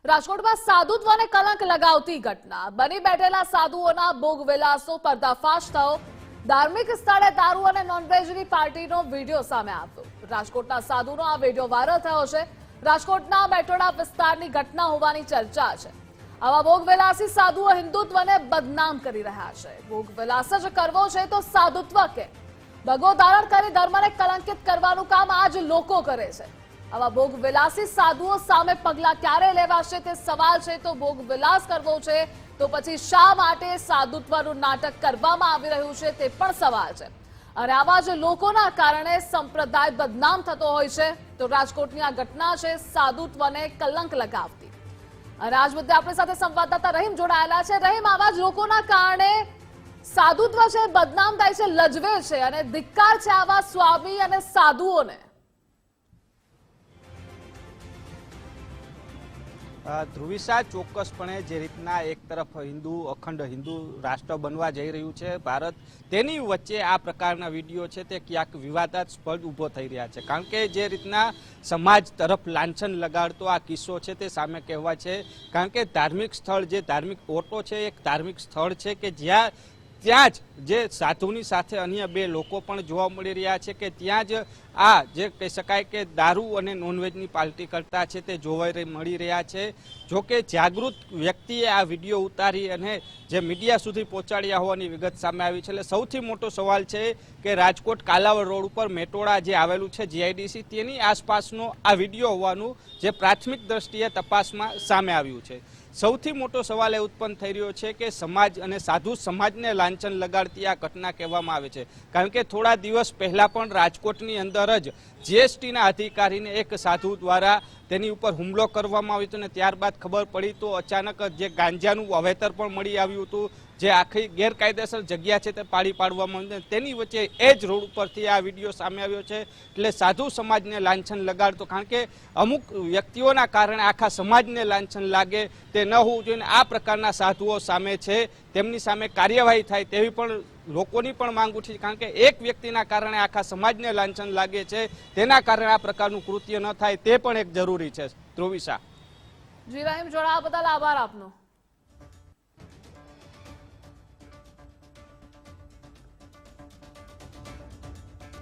રાજકોટમાં સાધુત્વને કલંક લગાવતી ઘટના બની બેઠેલા સાધુઓના ભોગવિલાસનો પર્દાફાશ થયો। ધાર્મિક સ્થળે દારૂ અને નોનવેજની પાર્ટીનો વિડીયો સામે આવ્યો। રાજકોટના સાધુનો આ વિડીયો વાયરલ થયો છે। રાજકોટના મેટોડા વિસ્તારની ઘટના હોવાની ચર્ચા છે। આવા ભોગવિલાસી સાધુઓ હિન્દુત્વને બદનામ કરી રહ્યા છે। ભોગવિલાસ જ કરવો છે તો સાધુત્વ કે ભગવો ધારણ કરી ધર્મને કલંકિત કરવાનું કામ આજ લોકો કરે છે। આવા ભોગવિલાસી સાધુઓ સામે પગલાં ક્યારે લેવાશે તે સવાલ છે। તો ભોગવિલાસ કરવો છે તો પછી શા માટે સાધુત્વનું નાટક કરવામાં આવી રહ્યું છે તે પણ સવાલ છે। અને આવા જ લોકોના કારણે સંપ્રદાય બદનામ થતો હોય છે। તો રાજકોટની આ ઘટના છે સાધુત્વને કલંક લગાવતી। અને આજ મુદ્દે આપણી સાથે સંવાદદાતા રહીમ જોડાયેલા છે। રહીમ, આવા જ લોકોના કારણે સાધુત્વ છે બદનામ થાય છે, લજવે છે અને ધિક્કાર છે આવા સ્વામી અને સાધુઓને। ધ્રુવિશા, ચોક્કસપણે જે રીતના એક તરફ અખંડ હિન્દુ રાષ્ટ્ર બનવા જઈ રહ્યું છે ભારત, તેની વચ્ચે આ પ્રકારના વિડીયો છે તે ક્યાંક વિવાદાસ્પદ ઊભો થઈ રહ્યા છે। કારણ કે જે રીતના સમાજ તરફ લાંછન લગાડતો આ કિસ્સો છે તે સામે કહેવાય છે। કારણ કે ધાર્મિક સ્થળ, જે ધાર્મિક ઓટો છે, એક ધાર્મિક સ્થળ છે કે ત્યાં જ જે સાધુની સાથે અન્ય બે લોકો પણ જોવા મળી રહ્યા છે કે ત્યાં જ આ જે કહી શકાય કે દારૂ અને નોનવેજની પાર્ટી કરતા છે તે જોવા મળી રહ્યા છે। જોકે જાગૃત વ્યક્તિએ આ વિડીયો ઉતારી અને જે મીડિયા સુધી પહોંચાડ્યા હોવાની વિગત સામે આવી છે। એટલે સૌથી મોટો સવાલ છે કે રાજકોટ કાલાવડ રોડ ઉપર મેટોડા જે આવેલું છે જીઆઈડીસી, તેની આસપાસનો આ વિડીયો હોવાનું જે પ્રાથમિક દ્રષ્ટિએ તપાસમાં સામે આવ્યું છે। સૌથી મોટો સવાલ એ ઉત્પન્ન થઈ રહ્યો છે કે સમાજ અને સાધુ સમાજને લાંછન લગાડતી આ ઘટના કહેવામાં આવે છે। કારણ કે થોડા દિવસ પહેલા પણ રાજકોટની અંદર જ જીએસટીના અધિકારીને એક સાધુ દ્વારા તેની ઉપર હુમલો કરવામાં આવ્યો હતો અને ત્યારબાદ ખબર પડી તો અચાનક જે ગાંજાનું વાવેતર પણ મળી આવ્યું હતું, જે આખી ગેરકાયદેસર જગ્યા છે તે પાડી પાડવામાં આવી। તેની વચ્ચે એ જ રોડ ઉપરથી આ વિડીયો સામે આવ્યો છે। એટલે સાધુ સમાજને લાંછન લગાડતો, કારણ કે અમુક વ્યક્તિઓના કારણે આખા સમાજને લાંછન લાગે તે ન હોવું જોઈએ। આ પ્રકારના સાધુઓ સામે છે તેમની સામે કાર્યવાહી થાય તેવી પણ લોકોની પણ માંગ ઉઠી છે। કારણ કે એક વ્યક્તિના કારણે આખા સમાજને લાંછન લાગે છે, તેના કારણે આ પ્રકારનું કૃત્ય ન થાય તે પણ એક જરૂરી છે। ધ્રુવિશા, જી રહીમ, જોડાવા બદલ આભાર આપનો।